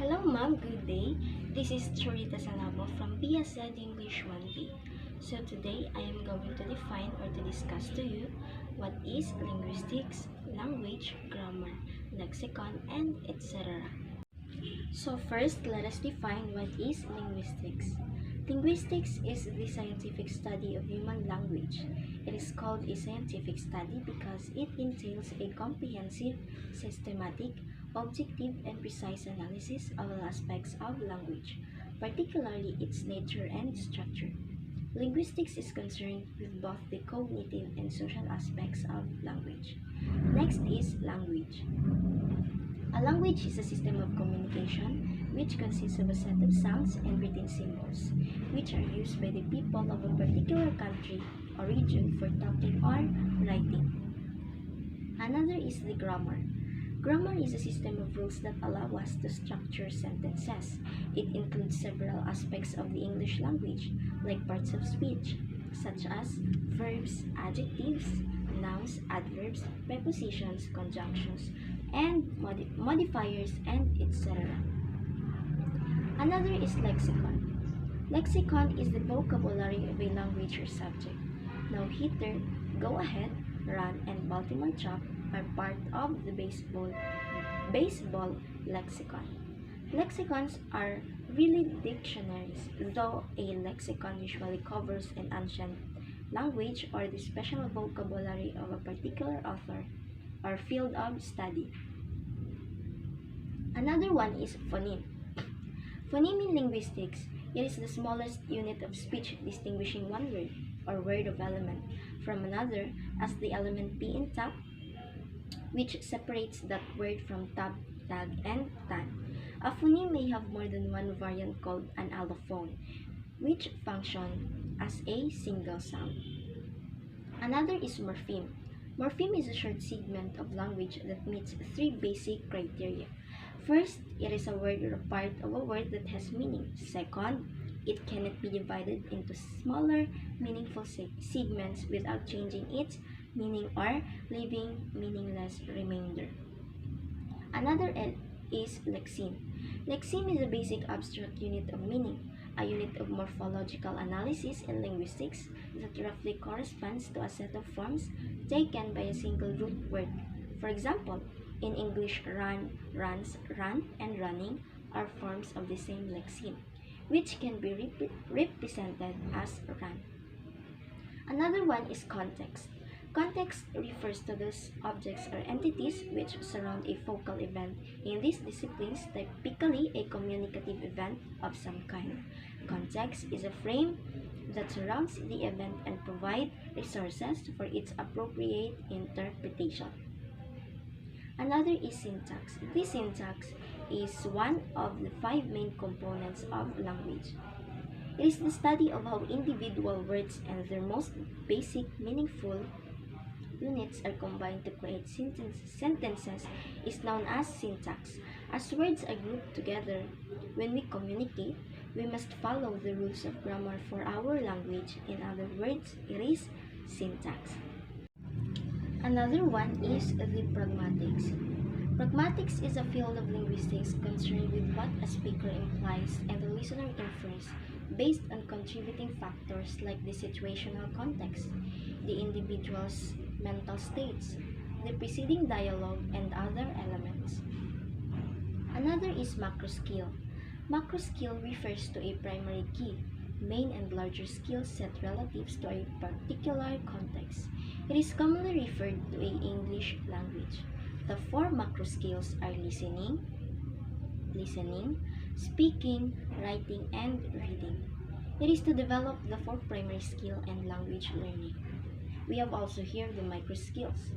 Hello ma'am, good day. This is Chorita Salabo from BSed English 1B. So today I am going to define or to discuss to you what is linguistics, language, grammar, lexicon, and etc. So first, let us define what is linguistics. Linguistics is the scientific study of human language. It is called a scientific study because it entails a comprehensive, systematic, objective, and precise analysis of all aspects of language, particularly its nature and structure. Linguistics is concerned with both the cognitive and social aspects of language. Next is language. A language is a system of communication which consists of a set of sounds and written symbols, which are used by the people of a particular country or region for talking or writing. Another is the grammar. Grammar is a system of rules that allow us to structure sentences. It includes several aspects of the English language, like parts of speech, such as verbs, adjectives, nouns, adverbs, prepositions, conjunctions, and modifiers, and etc. Another is lexicon. Lexicon is the vocabulary of a language or subject. Now Hitler, Go Ahead, Run, and Baltimore Chop are part of the baseball lexicon. Lexicons are really dictionaries, though a lexicon usually covers an ancient language or the special vocabulary of a particular author or field of study. Another one is phoneme. Phoneme in linguistics, it is the smallest unit of speech distinguishing one word or word of element from another as the element P in tap, which separates that word from tab, tag, and tan. A phoneme may have more than one variant called an allophone, which function as a single sound. Another is morpheme. Morpheme is a short segment of language that meets three basic criteria. First, it is a word or a part of a word that has meaning. Second, it cannot be divided into smaller, meaningful segments without changing its meaning or leaving meaningless remainder. Another is lexeme. Lexeme is a basic abstract unit of meaning, a unit of morphological analysis in linguistics that roughly corresponds to a set of forms taken by a single root word. For example, in English, run, runs, run, and running are forms of the same lexeme, which can be represented as run. Another one is context. Context refers to those objects or entities which surround a focal event. In these disciplines, typically a communicative event of some kind. Context is a frame that surrounds the event and provides resources for its appropriate interpretation. Another is syntax. This syntax is one of the five main components of language. It is the study of how individual words and their most basic meaningful units are combined to create sentences is known as syntax. As words are grouped together, when we communicate, we must follow the rules of grammar for our language. In other words, it is syntax. Another one is the pragmatics. Pragmatics is a field of linguistics concerned with what a speaker implies and the listener infers based on contributing factors like the situational context, the individual's mental states, the preceding dialogue, and other elements. Another is macro skill. Macro skill refers to a primary key, main and larger skill set relatives to a particular context. It is commonly referred to in English language. The four macro skills are listening, speaking, writing, and reading. It is to develop the four primary skill and language learning. We have also here the micro skills.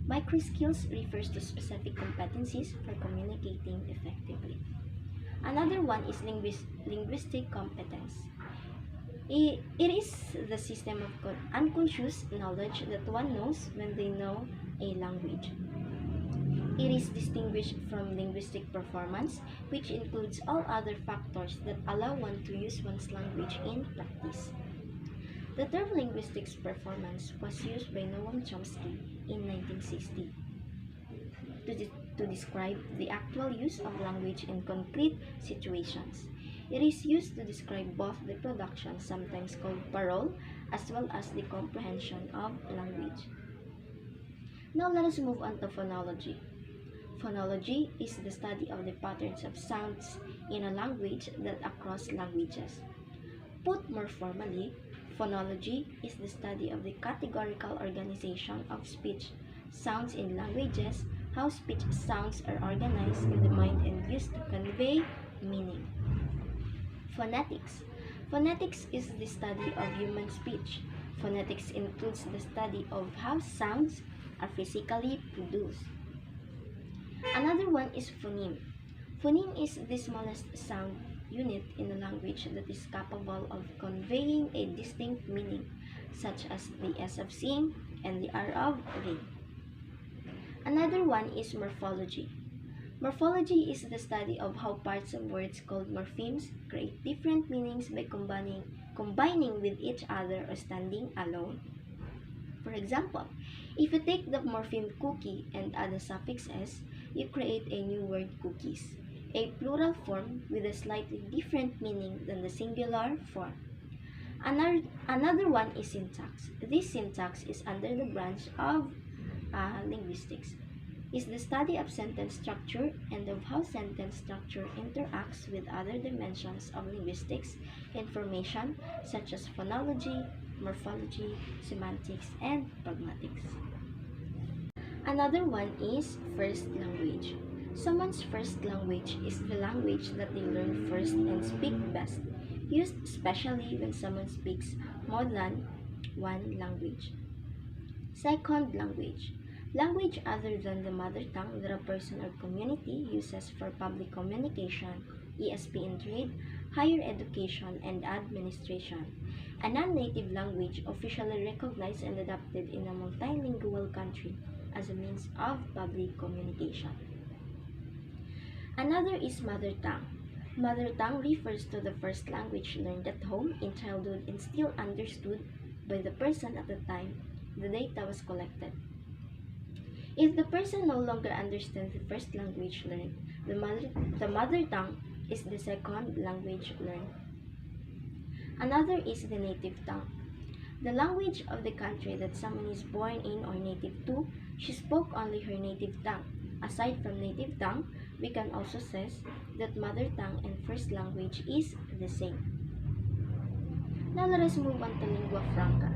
Micro skills refers to specific competencies for communicating effectively. Another one is linguistic competence. It is the system of unconscious knowledge that one knows when they know a language. It is distinguished from linguistic performance, which includes all other factors that allow one to use one's language in practice. The term linguistics performance was used by Noam Chomsky in 1960 to describe the actual use of language in concrete situations. It is used to describe both the production, sometimes called parole, as well as the comprehension of language. Now let us move on to phonology. Phonology is the study of the patterns of sounds in a language that across languages. Put more formally, phonology is the study of the categorical organization of speech, sounds in languages, how speech sounds are organized in the mind and used to convey meaning. Phonetics. Phonetics is the study of human speech. Phonetics includes the study of how sounds are physically produced. Another one is phoneme. Phoneme is the smallest sound unit in a language that is capable of conveying a distinct meaning, such as the S of sing and the R of ring. Another one is morphology. Morphology is the study of how parts of words called morphemes create different meanings by combining with each other or standing alone. For example, if you take the morpheme cookie and add a suffix s, you create a new word cookies, a plural form with a slightly different meaning than the singular form. Another one is syntax. This syntax is under the branch of linguistics. Is the study of sentence structure and of how sentence structure interacts with other dimensions of linguistics information such as phonology, morphology, semantics, and pragmatics. Another one is first language. Someone's first language is the language that they learn first and speak best, used especially when someone speaks more than one language. Second language. Language other than the mother tongue that a person or community uses for public communication, ESP in trade, higher education, and administration. A non-native language officially recognized and adopted in a multilingual country as a means of public communication. Another is mother tongue. Mother tongue refers to the first language learned at home in childhood and still understood by the person at the time the data was collected. If the person no longer understands the first language learned, the mother tongue is the second language learned. Another is the native tongue. The language of the country that someone is born in or native to, she spoke only her native tongue. Aside from native tongue, we can also say that mother tongue and first language is the same. Now let us move on to lingua franca.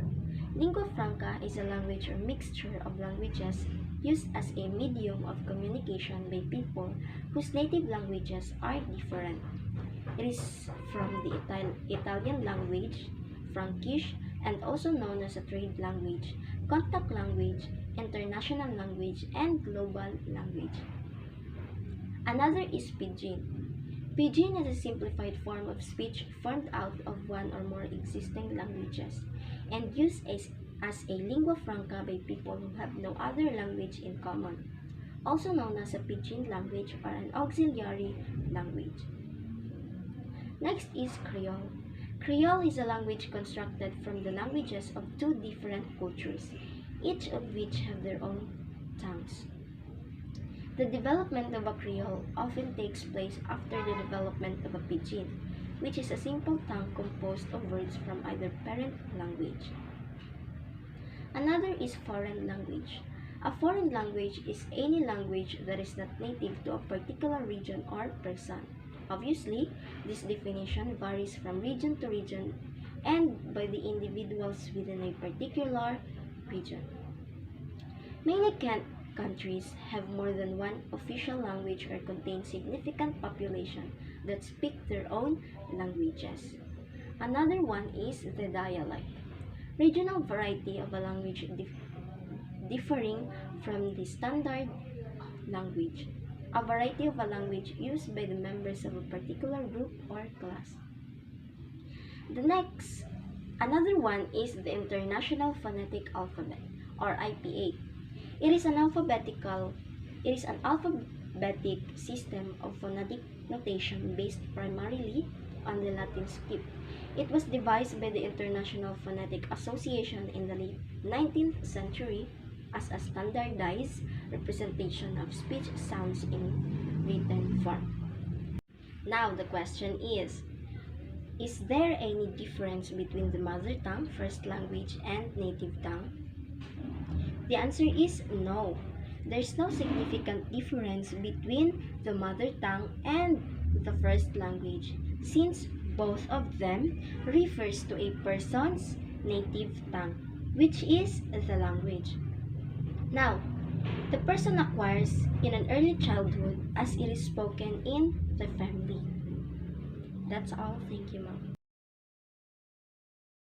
Lingua franca is a language or mixture of languages used as a medium of communication by people whose native languages are different. It is from the Italian language, Frankish, and also known as a trade language, contact language, international language, and global language. Another is Pidgin. Pidgin is a simplified form of speech formed out of one or more existing languages and used as a lingua franca by people who have no other language in common, also known as a pidgin language or an auxiliary language. Next is Creole. Creole is a language constructed from the languages of two different cultures, each of which have their own tongues. The development of a Creole often takes place after the development of a pidgin, which is a simple tongue composed of words from either parent language. Another is foreign language. A foreign language is any language that is not native to a particular region or person. Obviously, this definition varies from region to region and by the individuals within a particular region. Many countries have more than one official language or contain significant population that speak their own languages. Another one is the dialect. Regional variety of a language differing from the standard language. A variety of a language used by the members of a particular group or class. Another one is the International Phonetic Alphabet, or IPA. It is an alphabetic system of phonetic notation based primarily on the Latin script. It was devised by the International Phonetic Association in the late 19th century as a standardized representation of speech sounds in written form. Now the question is there any difference between the mother tongue, first language, and native tongue? The answer is no. There's no significant difference between the mother tongue and the first language, since both of them refers to a person's native tongue, which is the language. Now, the person acquires in an early childhood as it is spoken in the family. That's all. Thank you, Mom.